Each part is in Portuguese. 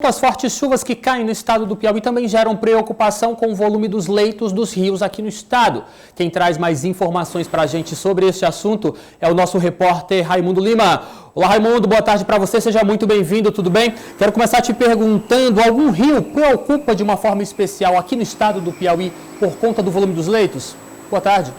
As fortes chuvas que caem no estado do Piauí também geram preocupação com o volume dos leitos dos rios aqui no estado. Quem traz mais informações para a gente sobre este assunto é o nosso repórter Raimundo Lima. Olá, Raimundo, boa tarde para você, seja muito bem-vindo, tudo bem? Quero começar te perguntando, algum rio preocupa de uma forma especial aqui no estado do Piauí por conta do volume dos leitos? Boa tarde.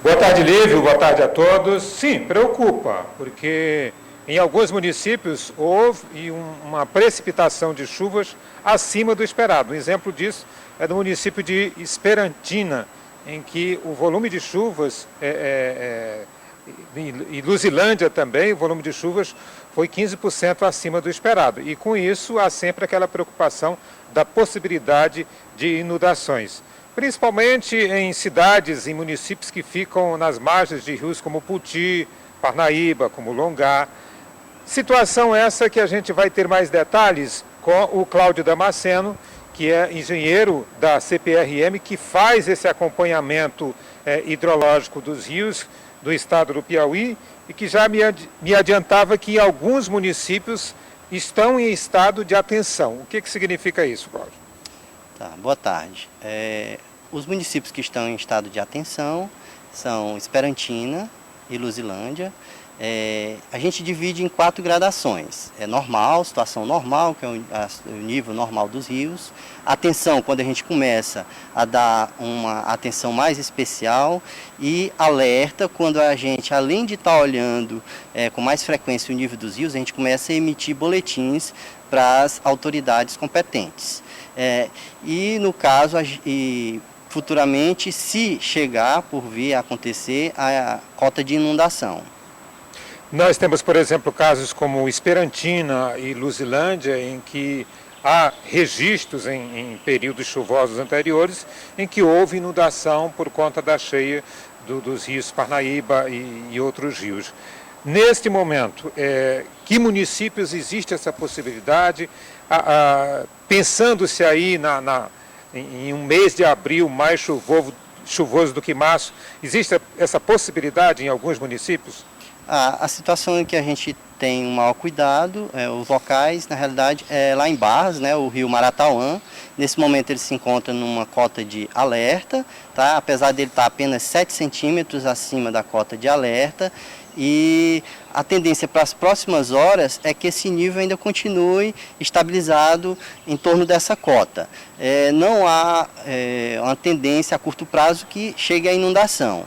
Boa tarde, Lívio, boa tarde a todos. Sim, preocupa, porque em alguns municípios houve uma precipitação de chuvas acima do esperado. Um exemplo disso é do município de Esperantina, em que o volume de chuvas, e Luzilândia também, o volume de chuvas foi 15% acima do esperado. E com isso há sempre aquela preocupação da possibilidade de inundações. Principalmente em cidades e municípios que ficam nas margens de rios como Puti, Parnaíba, como Longá. Situação essa que a gente vai ter mais detalhes com o Cláudio Damasceno, que é engenheiro da CPRM, que faz esse acompanhamento hidrológico dos rios do estado do Piauí e que já me adiantava que alguns municípios estão em estado de atenção. O que significa isso, Cláudio? Tá, boa tarde. Os municípios que estão em estado de atenção são Esperantina e Luzilândia. A gente divide em 4 gradações. Normal, situação normal, que é o nível normal dos rios. Atenção, quando a gente começa a dar uma atenção mais especial. E alerta, quando a gente, além de estar olhando com mais frequência o nível dos rios, a gente começa a emitir boletins para as autoridades competentes. E no caso, futuramente, se chegar por vir a acontecer, a cota de inundação. Nós temos, por exemplo, casos como Esperantina e Luzilândia, em que há registros em períodos chuvosos anteriores, em que houve inundação por conta da cheia dos rios Parnaíba e outros rios. Neste momento, que municípios existe essa possibilidade? Pensando-se aí em um mês de abril mais chuvoso do que março, existe essa possibilidade em alguns municípios? A situação em que a gente tem um maior cuidado, os locais, na realidade, lá em Barras, o rio Maratauã. Nesse momento ele se encontra numa cota de alerta, tá? Apesar dele estar apenas 7 centímetros acima da cota de alerta. E a tendência para as próximas horas é que esse nível ainda continue estabilizado em torno dessa cota. Não há uma tendência a curto prazo que chegue à inundação.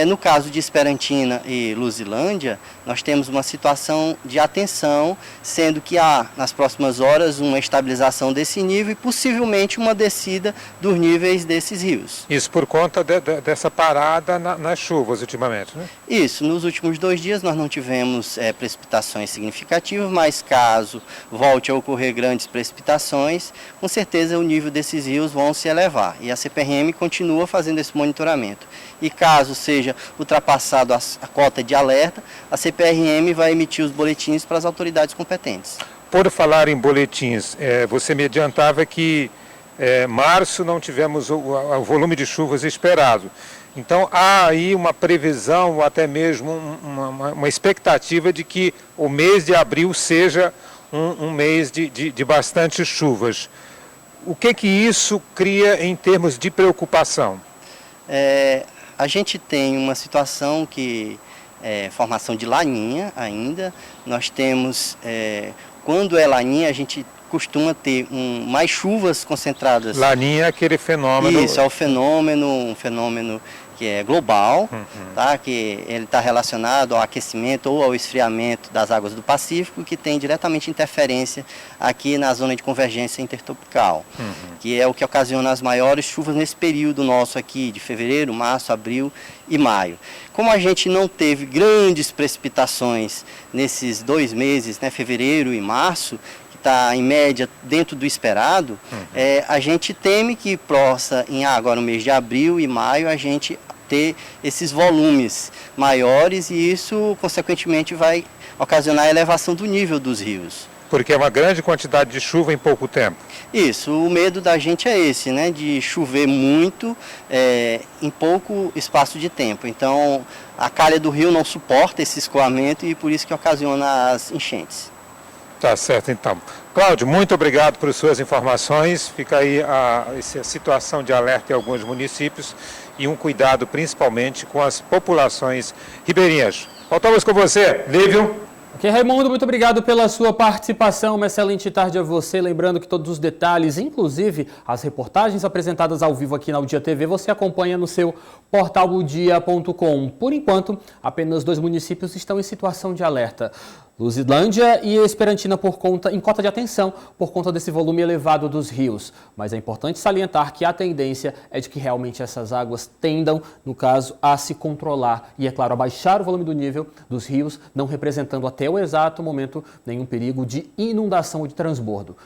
No caso de Esperantina e Luzilândia, nós temos uma situação de atenção, sendo que há, nas próximas horas, uma estabilização desse nível e possivelmente uma descida dos níveis desses rios. Isso por conta dessa parada nas chuvas ultimamente, né? Isso, nos últimos 2 dias nós não tivemos precipitações significativas, mas caso volte a ocorrer grandes precipitações, com certeza o nível desses rios vão se elevar. E a CPRM continua fazendo esse monitoramento. E caso seja ultrapassado a cota de alerta, a CPRM vai emitir os boletins para as autoridades competentes. Por falar em boletins, você me adiantava que março não tivemos o volume de chuvas esperado. Então há aí uma previsão, ou até mesmo uma expectativa de que o mês de abril seja um mês de bastante chuvas. O que isso cria em termos de preocupação? A gente tem uma situação que formação de laninha ainda. Nós temos, quando é laninha, a gente costuma ter mais chuvas concentradas. Laninha é aquele fenômeno... Isso, é um fenômeno que é global, tá? Que ele está relacionado ao aquecimento ou ao esfriamento das águas do Pacífico, que tem diretamente interferência aqui na zona de convergência intertropical, que é o que ocasiona as maiores chuvas nesse período nosso aqui, de fevereiro, março, abril e maio. Como a gente não teve grandes precipitações nesses 2 meses, fevereiro e março, está em média dentro do esperado, a gente teme que possa, agora no mês de abril e maio, a gente ter esses volumes maiores e isso, consequentemente, vai ocasionar a elevação do nível dos rios. porque é uma grande quantidade de chuva em pouco tempo. Isso, o medo da gente é esse, né, de chover muito em pouco espaço de tempo. Então, a calha do rio não suporta esse escoamento e por isso que ocasiona as enchentes. Tá certo, então. Cláudio, muito obrigado por suas informações. Fica aí a situação de alerta em alguns municípios e um cuidado principalmente com as populações ribeirinhas. Voltamos com você, Lívio. Ok, Raimundo, muito obrigado pela sua participação. Uma excelente tarde a você. Lembrando que todos os detalhes, inclusive as reportagens apresentadas ao vivo aqui na O Dia TV, você acompanha no seu portal odia.com. Por enquanto, apenas 2 municípios estão em situação de alerta. Luzilândia e Esperantina em cota de atenção por conta desse volume elevado dos rios. Mas é importante salientar que a tendência é de que realmente essas águas tendam, no caso, a se controlar e, é claro, a baixar o volume do nível dos rios, não representando até o exato momento nenhum perigo de inundação ou de transbordo.